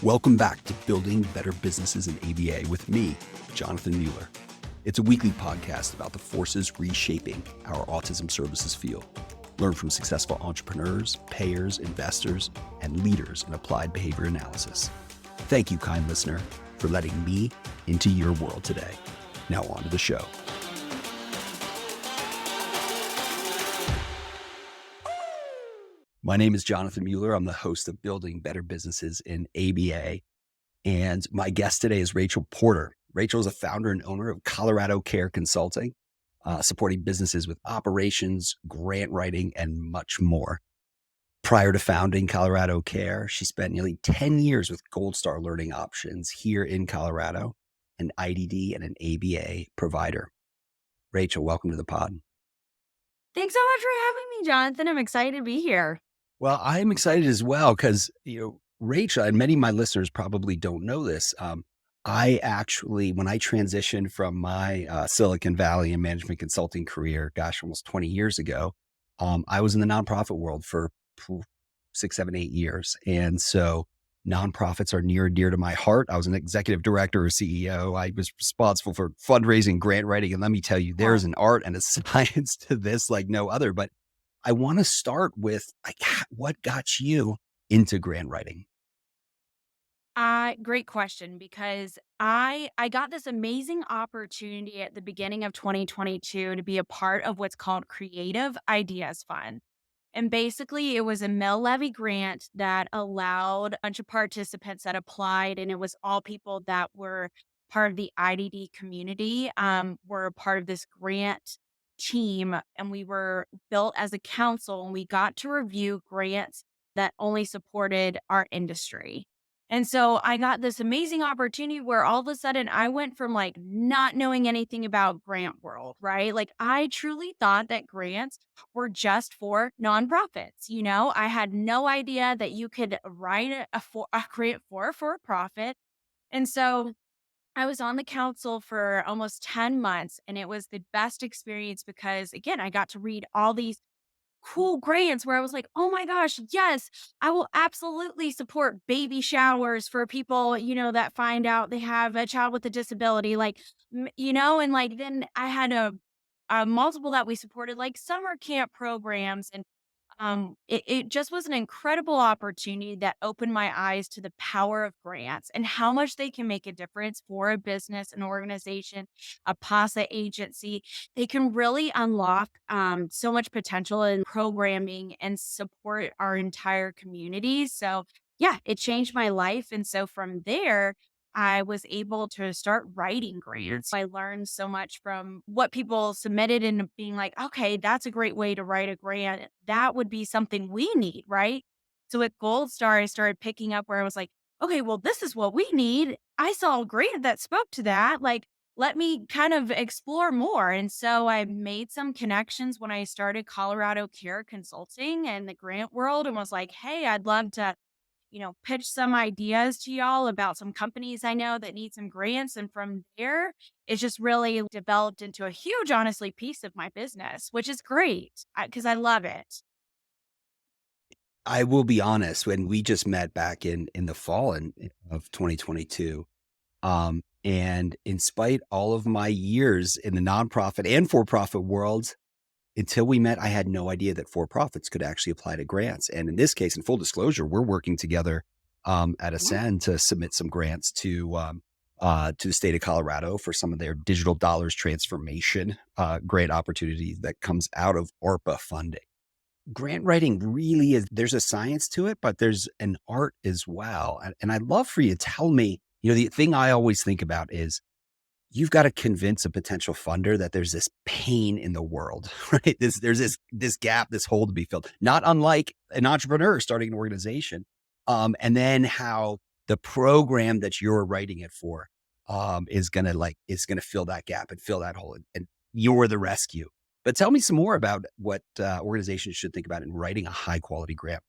Welcome back to Building Better Businesses in ABA with me, Jonathan Mueller. It's a weekly podcast about the forces reshaping our autism services field. Learn from successful entrepreneurs, payers, investors, and leaders in applied behavior analysis. Thank you, kind listener, for letting me into your world today. Now on to the show. My name is Jonathan Mueller. I'm the host of Building Better Businesses in ABA. And my guest today is Rachael Porter. Rachael is a founder and owner of Colorado Care Consulting, supporting businesses with operations, grant writing, and much more. Prior to founding Colorado Care, she spent nearly 10 years with Gold Star Learning Options here in Colorado, an IDD and an ABA provider. Rachael, welcome to the pod. Thanks so much for having me, Jonathan. I'm excited to be here. Well, I'm excited as well because, Rachael, and many of my listeners probably don't know this. I actually, when I transitioned from my Silicon Valley and management consulting career, almost 20 years ago, I was in the nonprofit world for 6, 7, 8 years. And so nonprofits are near and dear to my heart. I was an executive director or CEO. I was responsible for fundraising, grant writing. And let me tell you, there's an art and a science to this like no other. But I want to start with what got you into grant writing? Great question, because I got this amazing opportunity at the beginning of 2022 to be a part of what's called Creative Ideas Fund. And basically, it was a mill levy grant that allowed a bunch of participants that applied, and it was all people that were part of the IDD community, were a part of this grant team. And we were built as a council, and we got to review grants that only supported our industry. And so I got this amazing opportunity where all of a sudden I went from like not knowing anything about grant world, right? Like I truly thought that grants were just for nonprofits. I had no idea that you could write a grant for a profit. And so I was on the council for almost 10 months, and it was the best experience because, again, I got to read all these cool grants where I was like, "Oh my gosh, yes, I will absolutely support baby showers for people, that find out they have a child with a disability." And like then I had a multiple that we supported, like summer camp programs. And it just was an incredible opportunity that opened my eyes to the power of grants and how much they can make a difference for a business, an organization, a PASA agency. They can really unlock so much potential in programming and support our entire community. So, yeah, it changed my life. And so from there, I was able to start writing grants. I learned so much from what people submitted and being like, okay, that's a great way to write a grant. That would be something we need, right? So at Gold Star, I started picking up where I was like, okay, well, this is what we need. I saw a grant that spoke to that. Like, let me kind of explore more. And so I made some connections when I started Colorado Care Consulting and the grant world and was like, hey, I'd love to pitch some ideas to y'all about some companies I know that need some grants. And from there, it's just really developed into a huge, honestly, piece of my business, which is great because I love it. I will be honest, when we just met back in the fall of 2022, and in spite all of my years in the nonprofit and for-profit world, until we met, I had no idea that for-profits could actually apply to grants. And in this case, in full disclosure, we're working together at Yeah. Ascend to submit some grants to the state of Colorado for some of their digital dollars transformation grant opportunities that comes out of ARPA funding. Grant writing really is, there's a science to it, but there's an art as well. And I'd love for you to tell me, the thing I always think about is you've got to convince a potential funder that there's this pain in the world, right? There's this gap, this hole to be filled, not unlike an entrepreneur starting an organization. And then how the program that you're writing it for is gonna fill that gap and fill that hole, and you're the rescue. But tell me some more about what organizations should think about in writing a high quality grant.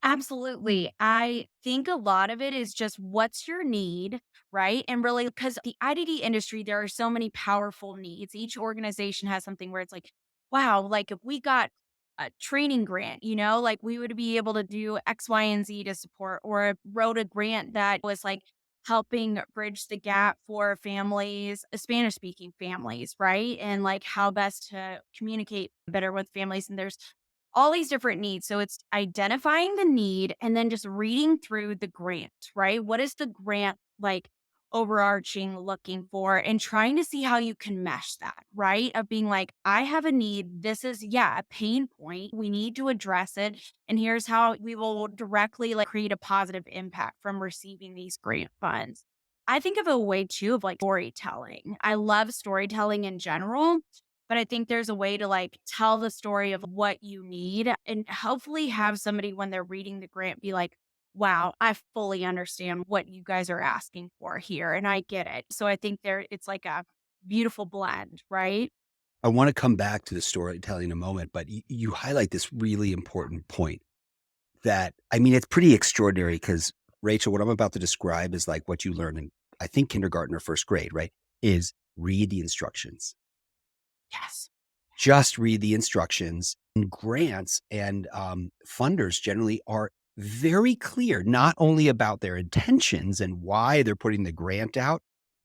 Absolutely. I think a lot of it is just what's your need, right? And really, because the IDD industry, there are so many powerful needs. Each organization has something where it's like, wow, like if we got a training grant, like we would be able to do X, Y, and Z to support, or wrote a grant that was like helping bridge the gap for families, Spanish speaking families, right? And like how best to communicate better with families. And there's all these different needs. So it's identifying the need and then just reading through the grant, right? What is the grant like overarching looking for and trying to see how you can mesh that, right? Of being like, I have a need. This is, yeah, a pain point. We need to address it. And here's how we will directly like create a positive impact from receiving these grant funds. I think of a way too of like storytelling. I love storytelling in general, but I think there's a way to like tell the story of what you need and hopefully have somebody when they're reading the grant be like, wow, I fully understand what you guys are asking for here and I get it. So I think it's like a beautiful blend, right? I want to come back to the storytelling in a moment, but you highlight this really important point that, I mean, it's pretty extraordinary because, Rachel, what I'm about to describe is like what you learn in, I think, kindergarten or first grade, right? Is read the instructions. Yes. Just read the instructions. And grants and funders generally are very clear, not only about their intentions and why they're putting the grant out,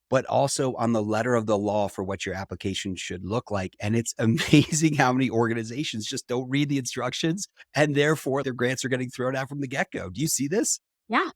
but also on the letter of the law for what your application should look like. And it's amazing how many organizations just don't read the instructions and therefore their grants are getting thrown out from the get go. Do you see this? Yeah.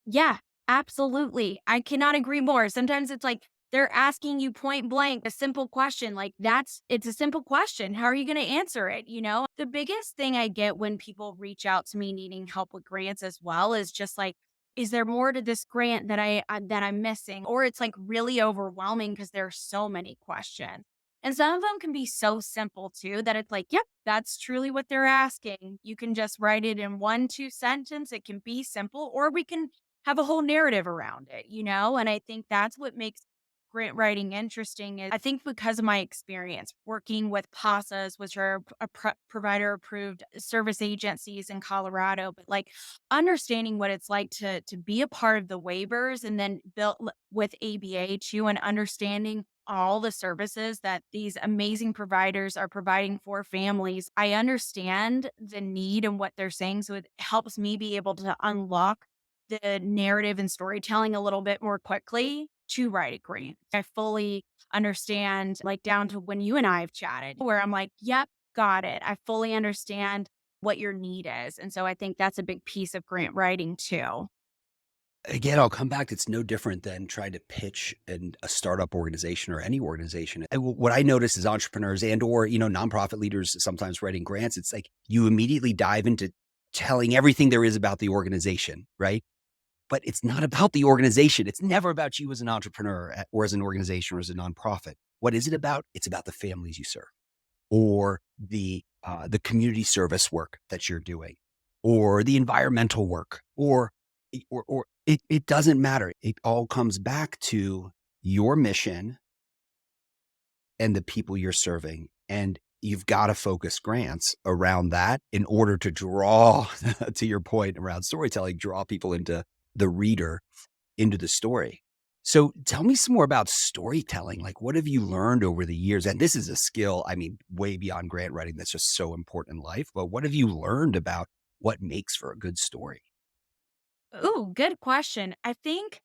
Yeah, absolutely. I cannot agree more. Sometimes it's like they're asking you point blank a simple question. Like it's a simple question. How are you going to answer it? The biggest thing I get when people reach out to me needing help with grants as well is just like, is there more to this grant that I'm missing? Or it's like really overwhelming because there's so many questions. And some of them can be so simple too that it's like, yep, that's truly what they're asking. You can just write it in one, two sentence. It can be simple, or we can have a whole narrative around it. And I think that's what makes grant writing interesting is I think because of my experience working with PASAs, which are provider approved service agencies in Colorado, but like understanding what it's like to be a part of the waivers and then built with ABA too, and understanding all the services that these amazing providers are providing for families. I understand the need and what they're saying. So it helps me be able to unlock the narrative and storytelling a little bit more quickly to write a grant. I fully understand, like down to when you and I have chatted, where I'm like, yep, got it. I fully understand what your need is. And so I think that's a big piece of grant writing too. Again, I'll come back. It's no different than trying to pitch a startup organization or any organization. What I notice is entrepreneurs and or nonprofit leaders sometimes writing grants. It's like you immediately dive into telling everything there is about the organization, right? But it's not about the organization. It's never about you as an entrepreneur or as an organization or as a nonprofit. What is it about? It's about the families you serve or the community service work that you're doing or the environmental work or it doesn't matter. It all comes back to your mission and the people you're serving. And you've got to focus grants around that in order to draw, to your point around storytelling, draw people into the reader, into the story. So tell me some more about storytelling. Like, what have you learned over the years? And this is a skill, I mean, way beyond grant writing that's just so important in life. But what have you learned about what makes for a good story? Ooh, good question. I think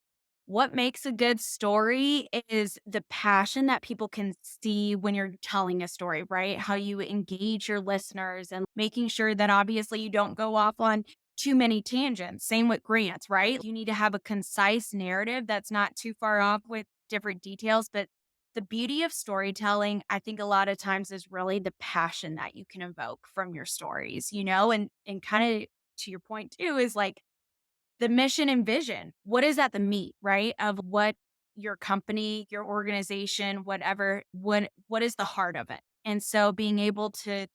what makes a good story is the passion that people can see when you're telling a story, right? How you engage your listeners and making sure that obviously you don't go off on too many tangents. Same with grants, right? You need to have a concise narrative that's not too far off with different details. But the beauty of storytelling, I think a lot of times is really the passion that you can evoke from your stories, and kind of to your point too, is like the mission and vision. What is at the meat, right? Of what your company, your organization, whatever, what is the heart of it? And so being able to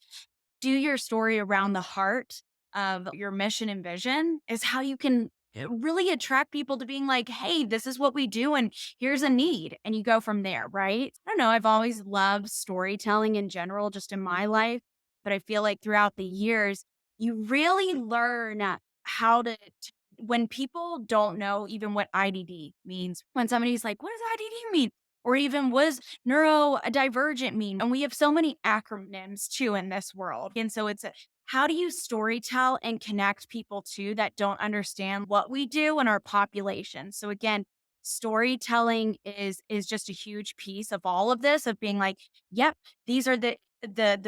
do your story around the heart of your mission and vision is how you can really attract people to being like, hey, this is what we do, and here's a need. And you go from there, right? I don't know. I've always loved storytelling in general, just in my life. But I feel like throughout the years, you really learn how when people don't know even what IDD means, when somebody's like, what does IDD mean? Or even was neurodivergent mean? And we have so many acronyms too in this world. And so it's how do you storytell and connect people to that don't understand what we do in our population? So again, storytelling is just a huge piece of all of this of being like, yep, these are the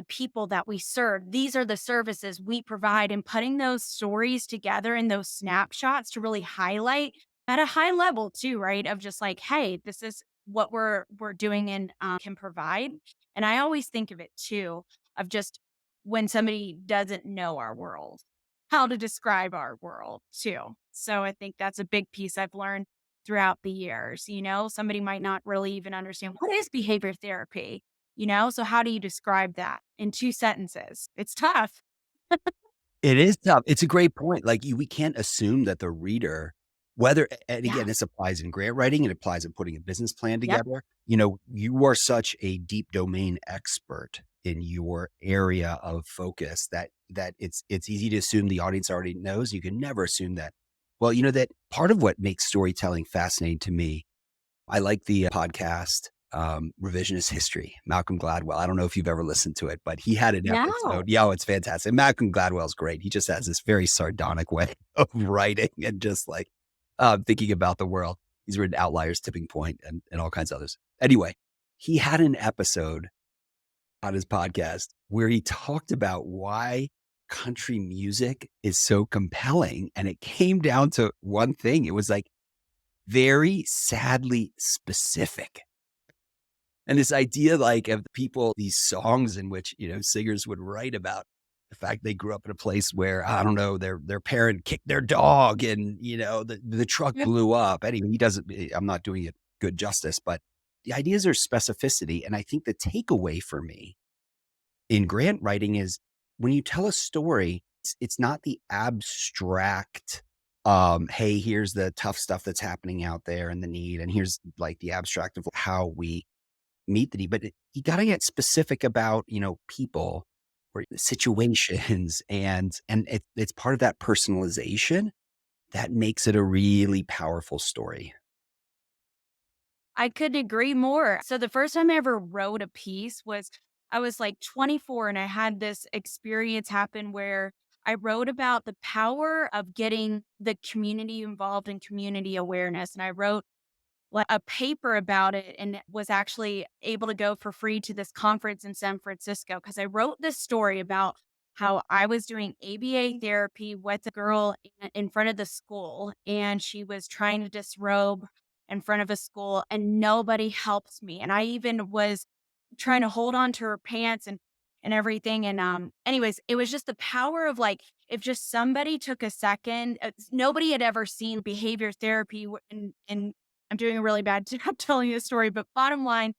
people that we serve. These are the services we provide and putting those stories together in those snapshots to really highlight at a high level too, right? Of just like, hey, this is what we're doing and can provide. And I always think of it too of just when somebody doesn't know our world, how to describe our world too. So I think that's a big piece I've learned throughout the years. Somebody might not really even understand what is behavior therapy, so how do you describe that in 2 sentences? It's tough. It is tough. It's a great point. Like, we can't assume that the reader, whether and Yeah. again, this applies in grant writing, it applies in putting a business plan Yep. together. You are such a deep domain expert in your area of focus that it's easy to assume the audience already knows. You can never assume that. Well, that part of what makes storytelling fascinating to me, I like the podcast, Revisionist History, Malcolm Gladwell. I don't know if you've ever listened to it, but he had an No. episode. Yeah, oh, it's fantastic. Malcolm Gladwell's great. He just has this very sardonic way of writing and just like thinking about the world. He's written Outliers, Tipping Point, and all kinds of others. Anyway, he had an episode on his podcast where he talked about why country music is so compelling. And it came down to one thing. It was like very sadly specific. And this idea, like, of people, these songs in which, singers would write about the fact they grew up in a place where, I don't know, their parent kicked their dog and, the truck Yep. blew up. Anyway, he doesn't I'm not doing it good justice, but the ideas are specificity. And I think the takeaway for me in grant writing is when you tell a story, it's not the abstract, hey, here's the tough stuff that's happening out there and the need, and here's like the abstract of how we meet the need, but you gotta get specific about, people or situations and it's part of that personalization that makes it a really powerful story. I couldn't agree more. So the first time I ever wrote a piece was I was like 24 and I had this experience happen where I wrote about the power of getting the community involved in community awareness. And I wrote like a paper about it and was actually able to go for free to this conference in San Francisco because I wrote this story about how I was doing ABA therapy with a girl in front of the school and she was trying to disrobe in front of a school and nobody helped me. And I even was trying to hold on to her pants and everything. And anyways, it was just the power of like if just somebody took a second, nobody had ever seen behavior therapy and I'm doing a really bad job telling you the story, but bottom line,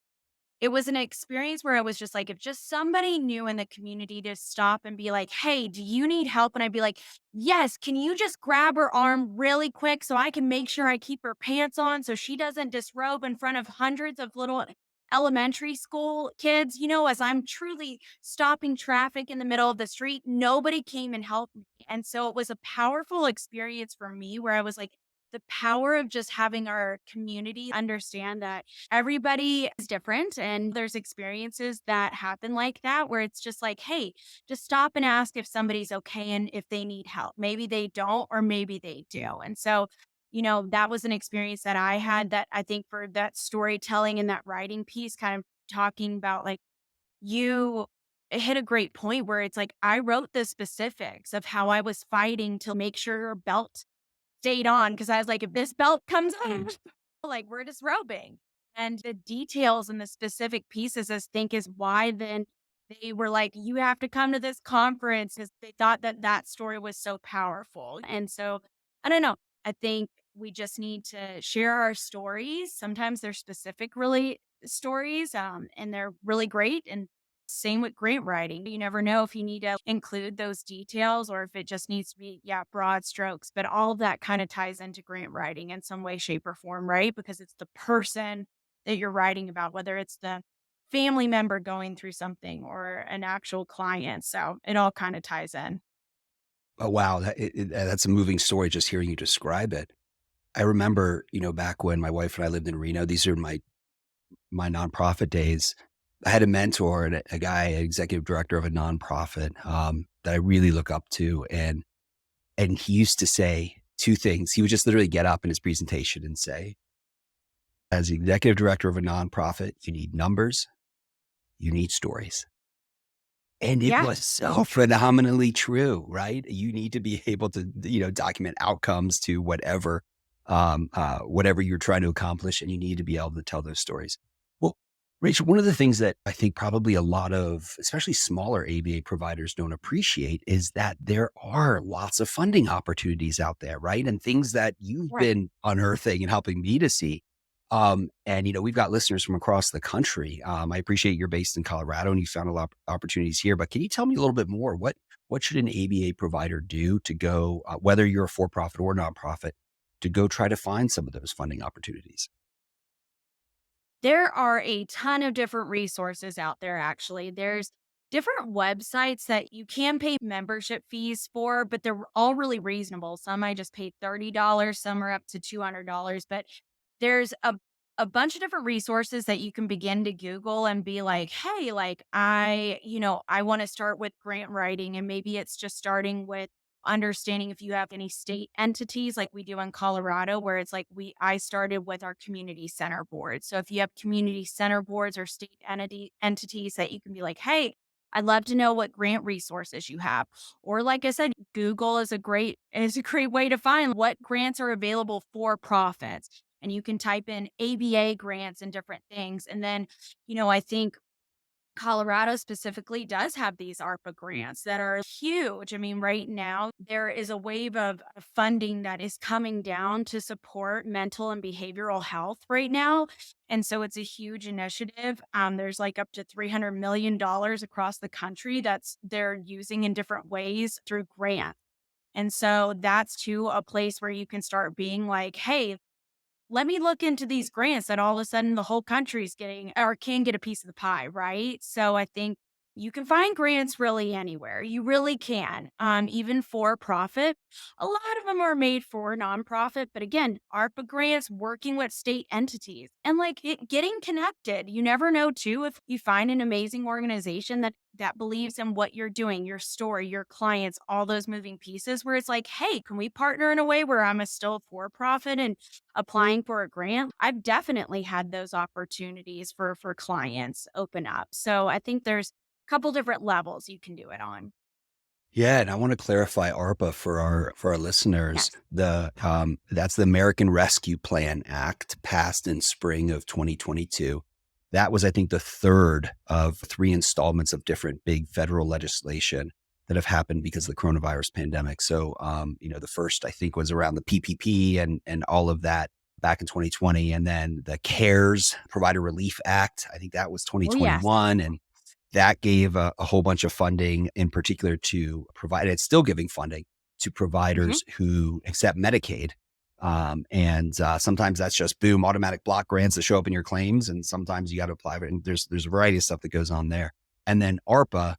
it was an experience where I was just like, if just somebody knew in the community to stop and be like, "Hey, do you need help?" And I'd be like, "Yes, can you just grab her arm really quick so I can make sure I keep her pants on so she doesn't disrobe in front of hundreds of little elementary school kids?" As I'm truly stopping traffic in the middle of the street, nobody came and helped me. And so it was a powerful experience for me where I was like, the power of just having our community understand that everybody is different and there's experiences that happen like that where it's just like, hey, just stop and ask if somebody's okay and if they need help. Maybe they don't, or maybe they do. And so, that was an experience that I had that I think for that storytelling and that writing piece, kind of talking about like you hit a great point where it's like I wrote the specifics of how I was fighting to make sure her belt stayed on because I was like, if this belt comes off, like we're disrobing. And the details and the specific pieces, I think, is why then they were like, you have to come to this conference because they thought that that story was so powerful. And so, I don't know. I think we just need to share our stories. Sometimes they're specific, really stories, and they're really great. And same with grant writing. You never know if you need to include those details or if it just needs to be, yeah, broad strokes. But all of that kind of ties into grant writing in some way, shape, or form, right? Because it's the person that you're writing about, whether it's the family member going through something or an actual client. So it all kind of ties in. Oh, wow, that's a moving story just hearing you describe it. I remember, back when my wife and I lived in Reno, these are my my nonprofit days, I had a mentor and a guy, an executive director of a nonprofit, that I really look up to, and he used to say 2 things. He would just literally get up in his presentation and say, "As the executive director of a nonprofit, you need numbers, you need stories." And it Yeah. was so phenomenally true, right? You need to be able to, document outcomes to whatever you're trying to accomplish, and you need to be able to tell those stories. Well, Rachel, one of the things that I think probably a lot of, especially smaller ABA providers don't appreciate is that there are lots of funding opportunities out there, right? And things that you've Right. been unearthing and helping me to see. And we've got listeners from across the country. I appreciate you're based in Colorado and you found a lot of opportunities here, but can you tell me a little bit more? What should an ABA provider do to go, whether you're a for-profit or nonprofit, to go try to find some of those funding opportunities? There are a ton of different resources out there, actually. There's different websites that you can pay membership fees for, but they're all really reasonable. Some I just paid $30, some are up to $200, but there's a bunch of different resources that you can begin to Google and be like, hey, like I want to start with grant writing, and maybe it's just starting with understanding if you have any state entities like we do in Colorado, where it's like I started with our community center board. So if you have community center boards or state entities that you can be like, hey, I'd love to know what grant resources you have. Or like I said, Google is a great way to find what grants are available for profits. And you can type in ABA grants and different things. And then, I think Colorado specifically does have these ARPA grants that are huge. I mean, right now, there is a wave of funding that is coming down to support mental and behavioral health right now. And so it's a huge initiative. There's like up to $300 million across the country that's they're using in different ways through grants. And so that's too a place where you can start being like, hey, let me look into these grants that all of a sudden the whole country's getting or can get a piece of the pie, right? So I think you can find grants really anywhere. You really can. Even for profit. A lot of them are made for nonprofit, but again, ARPA grants working with state entities and getting connected. You never know too if you find an amazing organization that believes in what you're doing, your story, your clients, all those moving pieces where it's like, hey, can we partner in a way where I'm a still for profit and applying for a grant? I've definitely had those opportunities for clients open up. So I think there's a couple different levels you can do it on. Yeah, and I want to clarify ARPA for our listeners. Yes. That's the American Rescue Plan Act passed in spring of 2022. That was, I think, the third of three installments of different big federal legislation that have happened because of the coronavirus pandemic. So, the first I think was around the PPP and all of that back in 2020, and then the CARES Provider Relief Act. I think that was Oh, yes. 2021, and that gave a whole bunch of funding, in particular to provide it's still giving funding to Hmm. providers who accept Medicaid. Sometimes that's just boom, automatic block grants that show up in your claims, and sometimes you got to apply for it. And there's a variety of stuff that goes on there. And then ARPA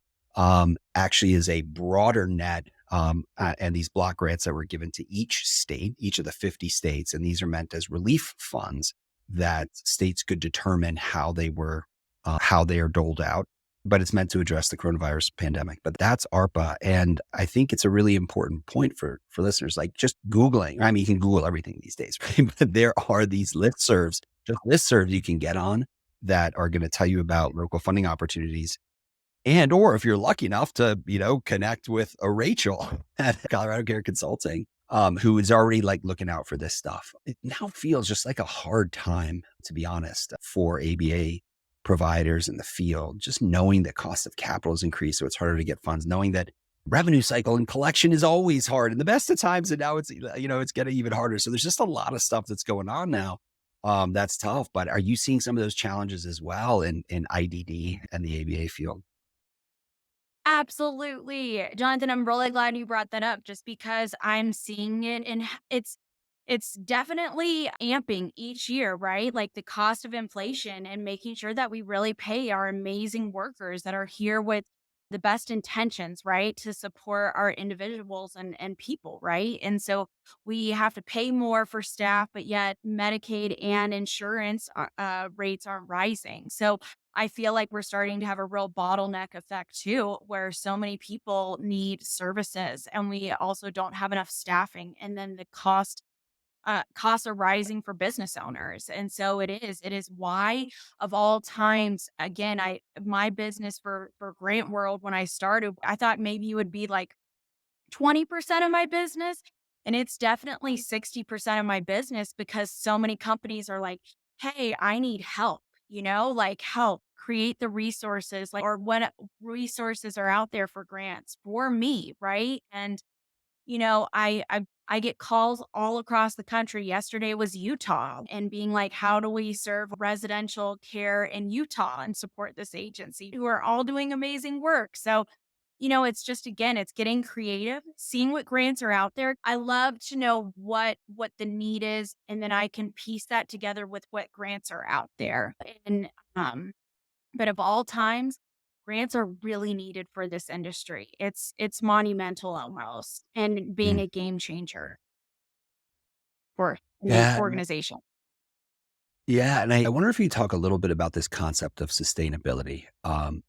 actually is a broader net, and these block grants that were given to each state, each of the 50 states, and these are meant as relief funds that states could determine how they are doled out, but it's meant to address the coronavirus pandemic. But that's ARPA. And I think it's a really important point for listeners, like just Googling. I mean, you can Google everything these days, right? But there are these listservs, just listservs you can get on that are going to tell you about local funding opportunities. And, or if you're lucky enough to, connect with a Rachel at Colorado Care Consulting, who is already like looking out for this stuff. It now feels just like a hard time, to be honest, for ABA providers in the field, just knowing that cost of capital has increased. So it's harder to get funds, knowing that revenue cycle and collection is always hard in the best of times. And now it's getting even harder. So there's just a lot of stuff that's going on now. That's tough. But are you seeing some of those challenges as well in IDD and the ABA field? Absolutely. Jonathan, I'm really glad you brought that up just because I'm seeing it and it's definitely amping each year, right? Like the cost of inflation and making sure that we really pay our amazing workers that are here with the best intentions, right, to support our individuals and people, right? And so we have to pay more for staff, but yet Medicaid and insurance rates aren't rising. So I feel like we're starting to have a real bottleneck effect too, where so many people need services and we also don't have enough staffing. And then the costs are rising for business owners. And so it is why of all times, again, my business for Grant World, when I started, I thought maybe it would be like 20% of my business. And it's definitely 60% of my business because so many companies are like, hey, I need help, like help create the resources, like, or what resources are out there for grants for me, right? And I get calls all across the country. Yesterday was Utah and being like, how do we serve residential care in Utah and support this agency who are all doing amazing work? So, it's just again, it's getting creative, seeing what grants are out there. I love to know what the need is, and then I can piece that together with what grants are out there. And but of all times, grants are really needed for this industry. It's monumental almost and being Mm. a game changer for any Yeah. organization. Yeah, and I wonder if you talk a little bit about this concept of sustainability.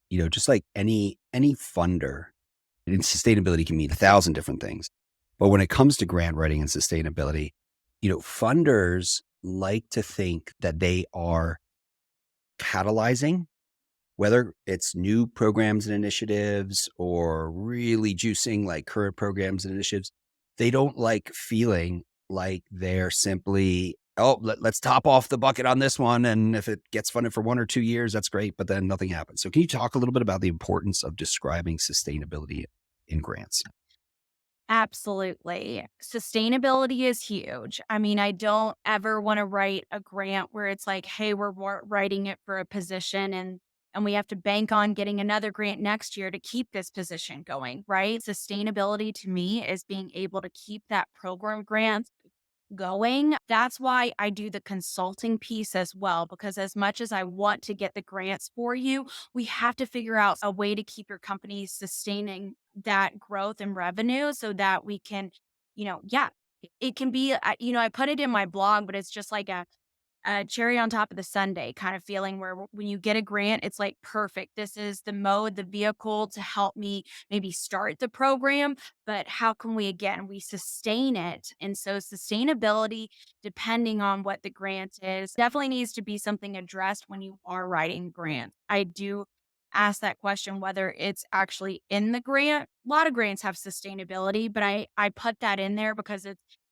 Just like any funder, and sustainability can mean 1,000 different things. But when it comes to grant writing and sustainability, funders like to think that they are catalyzing, whether it's new programs and initiatives or really juicing like current programs and initiatives. They don't like feeling like they're simply, oh, let's top off the bucket on this one. And if it gets funded for 1 or 2 years, that's great, but then nothing happens. So can you talk a little bit about the importance of describing sustainability in grants? Absolutely. Sustainability is huge. I mean, I don't ever want to write a grant where it's like, hey, we're writing it for a position and we have to bank on getting another grant next year to keep this position going, right? Sustainability to me is being able to keep that program grant going. That's why I do the consulting piece as well, because as much as I want to get the grants for you, we have to figure out a way to keep your company sustaining that growth and revenue so that we can, yeah, it can be, I put it in my blog, but it's just like a cherry on top of the sundae kind of feeling where when you get a grant, it's like, perfect. This is the mode, the vehicle to help me maybe start the program. But how can we sustain it? And so, sustainability, depending on what the grant is, definitely needs to be something addressed when you are writing grants. I do ask that question whether it's actually in the grant. A lot of grants have sustainability, but I put that in there because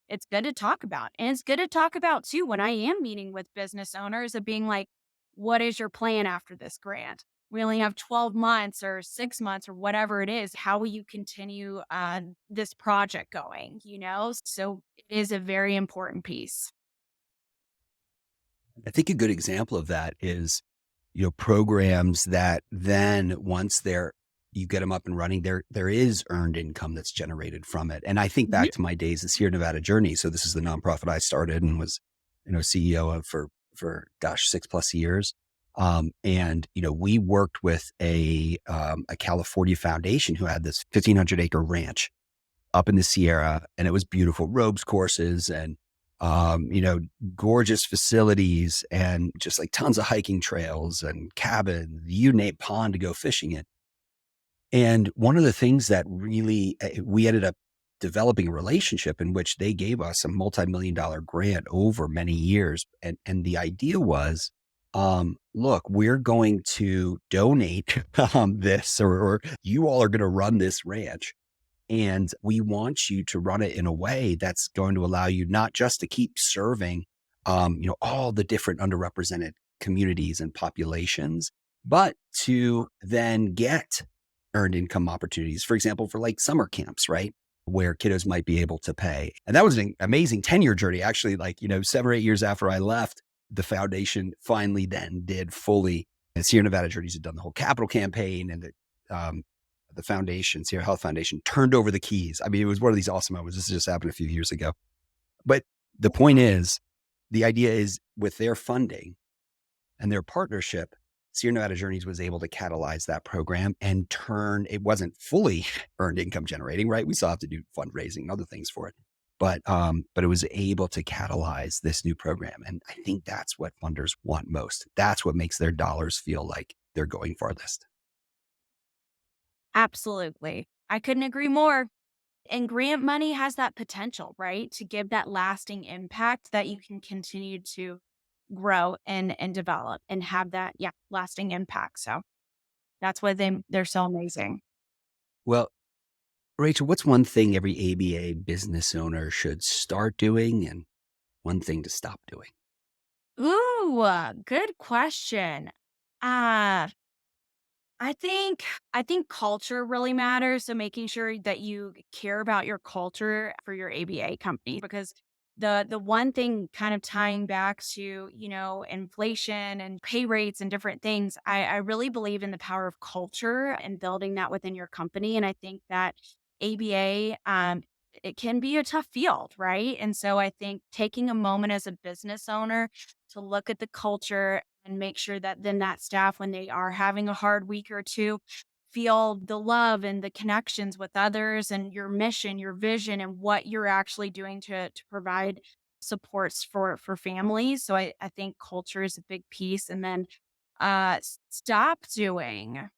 it's good to talk about. And it's good to talk about too when I am meeting with business owners of being like, what is your plan after this grant? We only have 12 months or 6 months or whatever it is. How will you continue this project going? So it is a very important piece. I think a good example of that is, programs that then once you get them up and running, there is earned income that's generated from it. And I think Mhm. back to my days as Here Nevada Journey. So this is the nonprofit I started and was, CEO of for gosh, 6+ years. And we worked with a California foundation who had this 1,500-acre ranch up in the Sierra, and it was beautiful robes courses and, you know, gorgeous facilities and just like tons of hiking trails and cabins, you name pond to go fishing in. And one of the things that really, we ended up developing a relationship in which they gave us a multi-million-dollar grant over many years. And the idea was, look, we're going to donate this, or you all are going to run this ranch. And we want you to run it in a way that's going to allow you not just to keep serving, all the different underrepresented communities and populations, but to then get earned income opportunities. For example, for like summer camps, right? Where kiddos might be able to pay. And that was an amazing 10-year journey. Actually, like, 7 or 8 years after I left, the foundation finally then did fully, and Sierra Nevada Journeys had done the whole capital campaign and the foundation, Sierra Health Foundation, turned over the keys. I mean, it was one of these awesome moments. This just happened a few years ago. But the point is, the idea is with their funding and their partnership Sierra Nevada Journeys was able to catalyze that program and turn it wasn't fully earned income generating, right? We still have to do fundraising and other things for it. But it was able to catalyze this new program. And I think that's what funders want most. That's what makes their dollars feel like they're going farthest. Absolutely. I couldn't agree more. And grant money has that potential, right? To give that lasting impact that you can continue to grow and develop and have that, yeah, lasting impact. So that's why they're so amazing. Well, Rachel, what's one thing every ABA business owner should start doing and one thing to stop doing? Ooh, good question. Uh I think I think culture really matters, so making sure that you care about your culture for your ABA company because the one thing kind of tying back to, inflation and pay rates and different things, I really believe in the power of culture and building that within your company. And I think that ABA, it can be a tough field, right? And so I think taking a moment as a business owner to look at the culture and make sure that then that staff, when they are having a hard week or two, feel the love and the connections with others and your mission, your vision, and what you're actually doing to provide supports for families. So I think culture is a big piece. And then stop doing.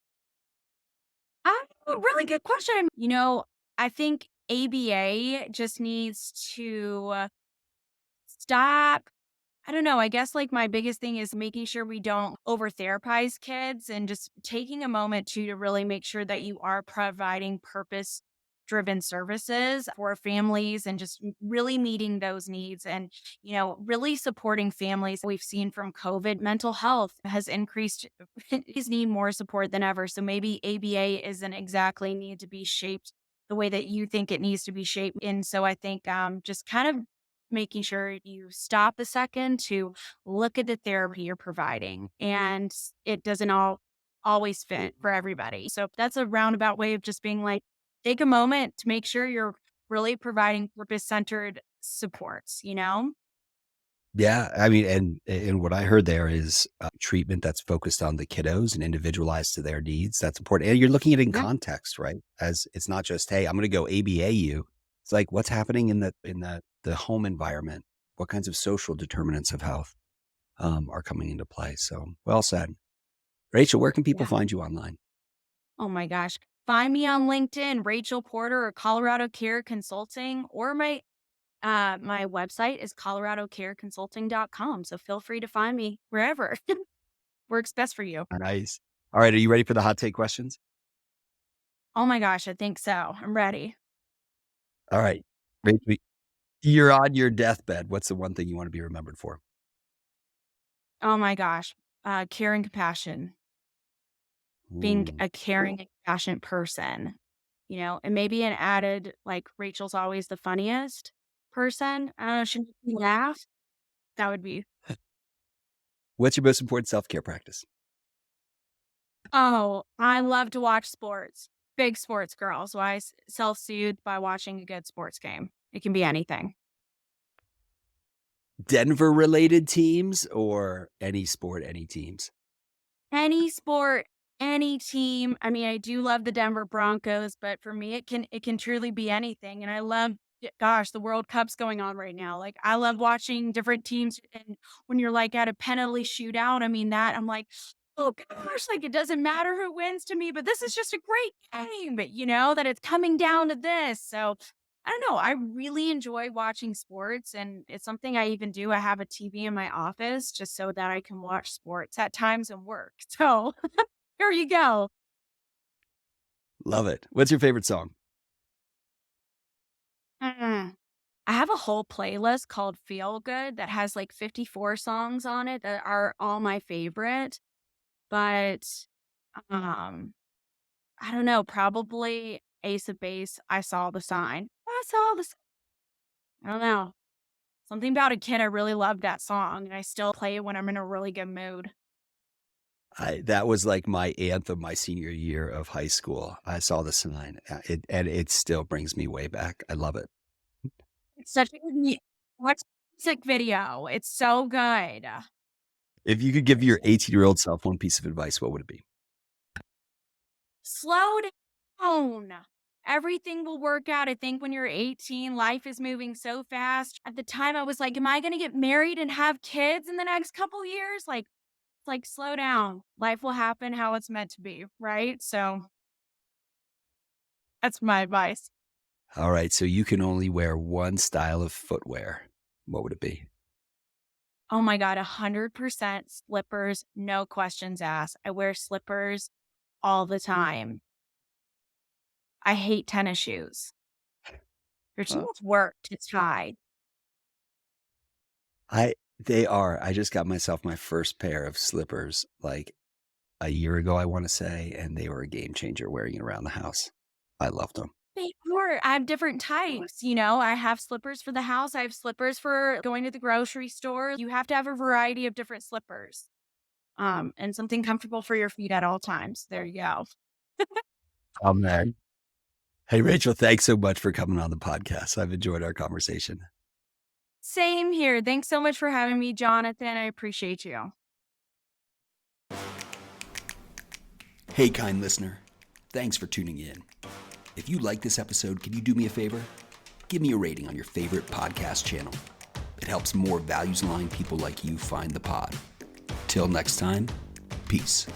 Really good question. I think ABA just needs to stop. I don't know. I guess like my biggest thing is making sure we don't over therapize kids and just taking a moment to really make sure that you are providing purpose driven services for families and just really meeting those needs and really supporting families. We've seen from COVID mental health has increased. These need more support than ever, so maybe ABA isn't exactly need to be shaped the way that you think it needs to be shaped. And so I think just kind of making sure you stop a second to look at the therapy you're providing. And it doesn't always fit for everybody. So that's a roundabout way of just being like, take a moment to make sure you're really providing purpose centered supports. Yeah, I mean, and what I heard there is treatment that's focused on the kiddos and individualized to their needs. That's important, and you're looking at it in Yeah. context, right? As it's not just, hey, I'm going to go ABA you. It's like what's happening in the home environment. What kinds of social determinants of health are coming into play? So well said, Rachel. Where can people Yeah. find you online? Oh my gosh. Find me on LinkedIn, Rachel Porter or Colorado Care Consulting, or my website is coloradocareconsulting.com. So feel free to find me wherever works best for you. Nice. All right, are you ready for the hot take questions? Oh my gosh, I think so. I'm ready. All right, Rachel, you're on your deathbed. What's the one thing you want to be remembered for? Oh my gosh. Care and compassion, being Ooh, a caring and compassionate person, and maybe an added, like, Rachel's always the funniest person. I don't know, she makes me laugh. That would be, what's your most important self care practice? oh, I love to watch sports. Big sports girl. So I self soothe by watching a good sports game. It can be anything. Denver related teams or any sport, any teams? Any sport, any team. I mean, I do love the Denver Broncos, but for me, it can truly be anything. And I love, gosh, the World Cup's going on right now. Like I love watching different teams, and when you're like at a penalty shootout, I mean that I'm like, oh gosh, like it doesn't matter who wins to me, but this is just a great game. But that it's coming down to this. So I don't know. I really enjoy watching sports, and it's something I even do. I have a TV in my office just so that I can watch sports at times and work. So there you go. Love it. What's your favorite song? Mm. I have a whole playlist called Feel Good that has like 54 songs on it that are all my favorite. But um, I don't know, probably Ace of Base. I saw the sign. I saw the. I don't know. Something about a kid, I really loved that song, and I still play it when I'm in a really good mood. That was like my anthem my senior year of high school. I saw the sign, and it still brings me way back. I love it. It's such a good watch music video. It's so good. If you could give your 18-year-old self one piece of advice, what would it be? Slow down. Everything will work out. I think when you're 18, life is moving so fast. At the time, I was like, am I going to get married and have kids in the next couple years? Like, slow down. Life will happen how it's meant to be, right? So that's my advice. All right, so you can only wear one style of footwear. What would it be? Oh my God, 100% slippers, no questions asked. I wear slippers all the time. I hate tennis shoes. They're too Uh, much work to tie. I they are. I just got myself my first pair of slippers like a year ago, I want to say, and they were a game changer wearing it around the house. I loved them. They are. I have different types. I have slippers for the house. I have slippers for going to the grocery store. You have to have a variety of different slippers. And something comfortable for your feet at all times. There you go. I'm there. Hey, Rachel, thanks so much for coming on the podcast. I've enjoyed our conversation. Same here. Thanks so much for having me, Jonathan. I appreciate you. Hey, kind listener. Thanks for tuning in. If you like this episode, can you do me a favor? Give me a rating on your favorite podcast channel. It helps more values-aligned people like you find the pod. Till next time, peace.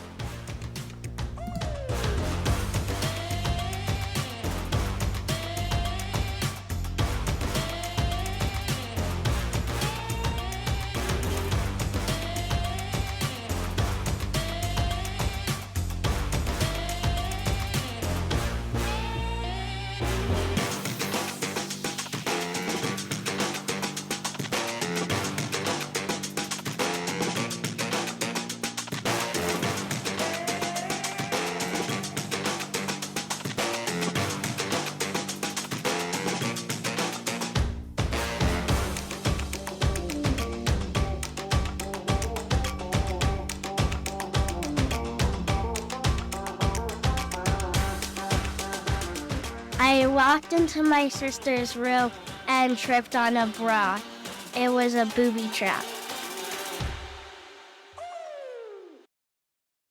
I walked into my sister's room and tripped on a bra. It was a booby trap.